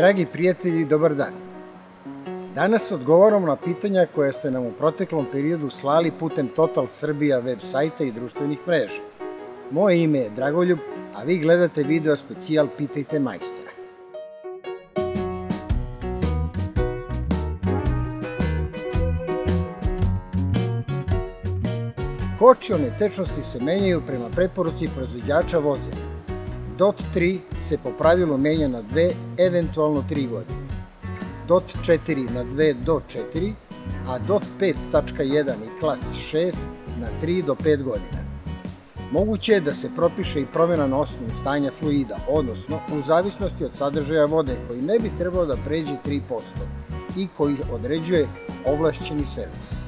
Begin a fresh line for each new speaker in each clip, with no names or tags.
Dragi prijatelji, dobar dan. Danas odgovaramo na pitanja koje ste nam u proteklom periodu slali putem Total Srbija web sajta i društvenih mreža. Moje ime je Dragoljub, a vi gledate video specijal Pitajte majstora. Kočione tečnosti se menjaju prema preporuci proizvođača vozila. DOT3 se po pravilu menja na 2, eventualno 3 godine. DOT4 na 2 do 4, a DOT5.1 i klas 6 na 3 do 5 godina. Moguće je da se propiše i promjena na osnovu stanja fluida, odnosno u zavisnosti od sadržaja vode koji ne bi trebao da pređe 3% i koji određuje ovlašćeni servis.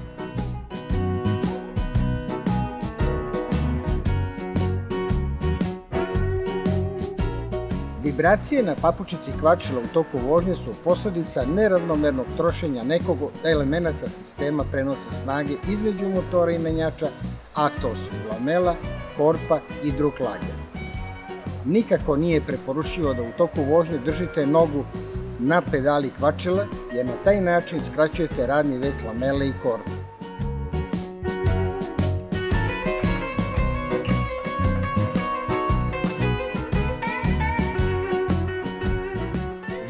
Vibracije na papučici kvačila u toku vožnje su posledica neravnomernog trošenja nekog od elemenata sistema prenosa snage između motora i menjača, a to su lamela, korpa i drug lager. Nikako nije preporučivo da u toku vožnje držite nogu na pedali kvačila, jer na taj način skraćujete radni vek lamele i korpe.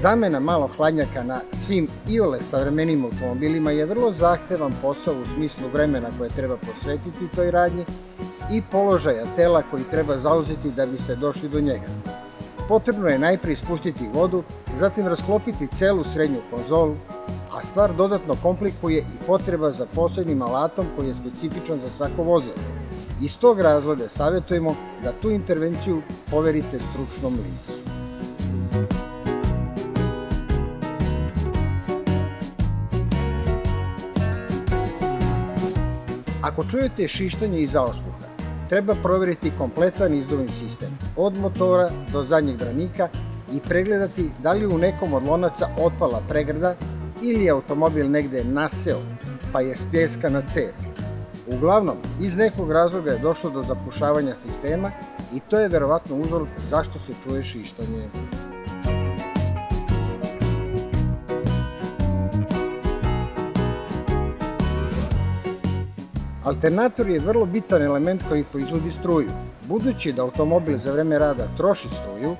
Zamena malo hladnjaka na svim iole savremenim automobilima je vrlo zahtevan posao u smislu vremena koje treba posvetiti toj radnji i položaja tela koji treba zauzeti da biste došli do njega. Potrebno je najprije spustiti vodu, zatim rasklopiti celu srednju konzolu, a stvar dodatno komplikuje i potreba za posebnim alatom koji je specifičan za svako vozilo. Iz tog razloga savjetujemo da tu intervenciju poverite stručnom licu. Ako čujete šištanje iza auspuha, treba provjeriti kompletan izduvni sistem, od motora do zadnjeg branika i pregledati da li u nekom od lonaca otpala pregrada ili je automobil negde naseo pa je spljeskana cev. Uglavnom, iz nekog razloga je došlo do zapušavanja sistema i to je verovatno uzrok zašto se čuje šištanje. Alternator je vrlo bitan element koji proizvodi struju. Budući da automobil za vreme rada troši struju,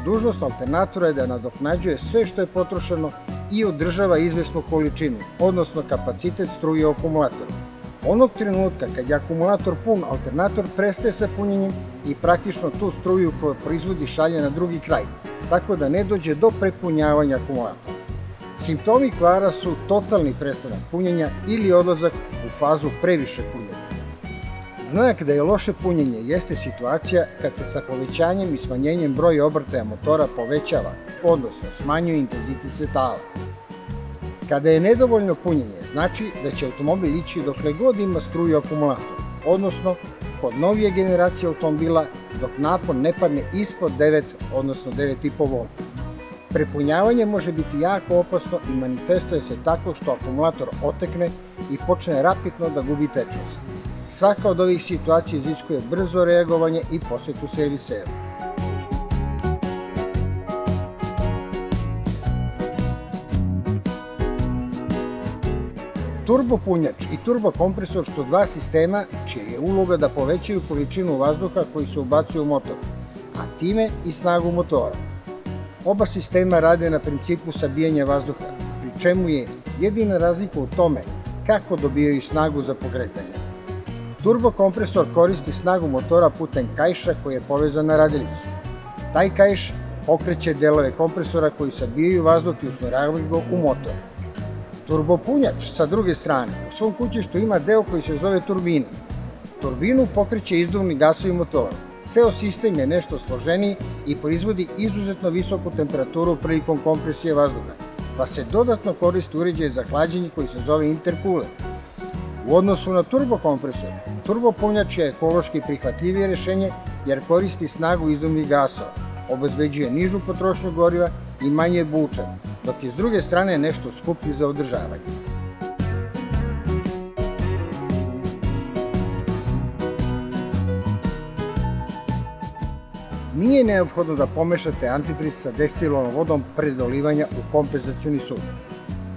dužnost alternatora je da nadoknađuje sve što je potrošeno i održava izvesnu količinu, odnosno kapacitet struje u akumulatoru. Onog trenutka kad je akumulator pun, alternator prestaje sa punjenjem i praktično tu struju koju proizvodi šalje na drugi kraj, tako da ne dođe do prepunjavanja akumulatora. Simptomi kvara su totalni prestanak punjenja ili odlazak u fazu previše punjenja. Znak da je loše punjenje jeste situacija kad se sa povećanjem i smanjenjem broja obrtaja motora povećava, odnosno smanjuje intenzitet svetala. Kada je nedovoljno punjenje, znači da će automobil ići dokle god ima struju u akumulatoru, odnosno kod novije generacije automobila dok napon ne padne ispod 9, odnosno 9,5 V. Prepunjavanje može biti jako opasno i manifestuje se tako što akumulator otekne i počne rapidno da gubi tečnost. Svaka od ovih situacija iziskuje brzo reagovanje i posjetu serviseru. Turbopunjač i turbokompresor su dva sistema čija je uloga da povećaju količinu vazduha koji se ubacuje u motor, a time i snagu motora. Oba sistema rade na principu sabijanja vazduha, pri čemu je jedina razlika u tome kako dobijaju snagu za pokretanje. Turbokompresor koristi snagu motora putem kaiša koji je povezan na radilicu. Taj kaiš pokreće delove kompresora koji sabijaju vazduh i usmeravaju ga u motor. Turbopunjač, sa druge strane, u svom kućištu ima deo koji se zove turbina. Turbinu pokreće izduvni gasovi motora. Ceo sistem je nešto složeniji i proizvodi izuzetno visoku temperaturu prilikom kompresije vazduha, pa se dodatno koristi uređaj za hlađenje koji se zove interkuler. U odnosu na turbokompresor, turbopunjač je ekološki prihvatljivije rešenje jer koristi snagu izduvnih gasova, obezbeđuje nižu potrošnju goriva i manje bučan, dok je s druge strane nešto skuplji za održavanje. Nije neophodno da pomešate antifriz sa destilovanom vodom pre dolivanja u kompenzacioni sud.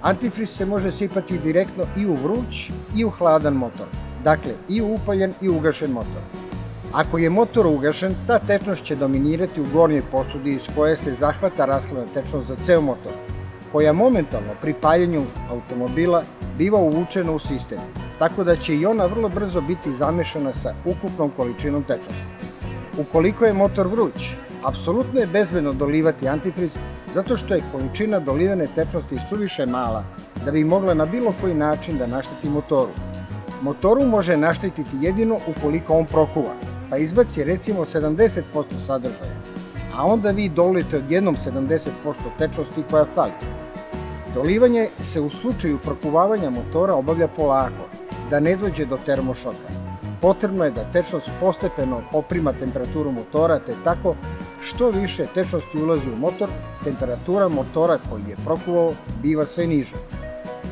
Antifriz se može sipati direktno i u vruć i u hladan motor, dakle i u upaljen i ugašen motor. Ako je motor ugašen, ta tečnost će dominirati u gornjoj posudi iz koje se zahvata rashladna tečnost za ceo motor, koja momentalno pri paljenju automobila biva uvučena u sistem, tako da će i ona vrlo brzo biti zamešana sa ukupnom količinom tečnosti. Ukoliko je motor vruć, apsolutno je bezbedno dolivati antifriz zato što je količina dolivene tečnosti suviše mala da bi mogla na bilo koji način da našteti motoru. Motoru može naštetiti jedino ukoliko on prokuva, pa izbaci recimo 70% sadržaja, a onda vi dolite odjednom 70% tečnosti koja fali. Dolivanje se u slučaju prokuvavanja motora obavlja polako, da ne dođe do termošoka. Potrebno je da tečnost postepeno poprima temperaturu motora, te tako što više tečnosti ulazi u motor, temperatura motora koji je prokuvao biva sve niža.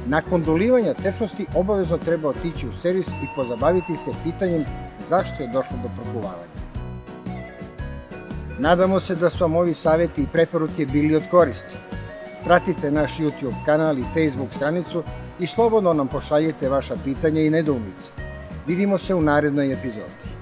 Nakon dolivanja tečnosti obavezno treba otići u servis i pozabaviti se pitanjem zašto je došlo do prokuvavanja. Nadamo se da su vam ovi savjeti i preporuke bili od koristi. Pratite naš YouTube kanal i Facebook stranicu i slobodno nam pošaljite vaša pitanja i nedoumice. Vidimo se u narednoj epizodi.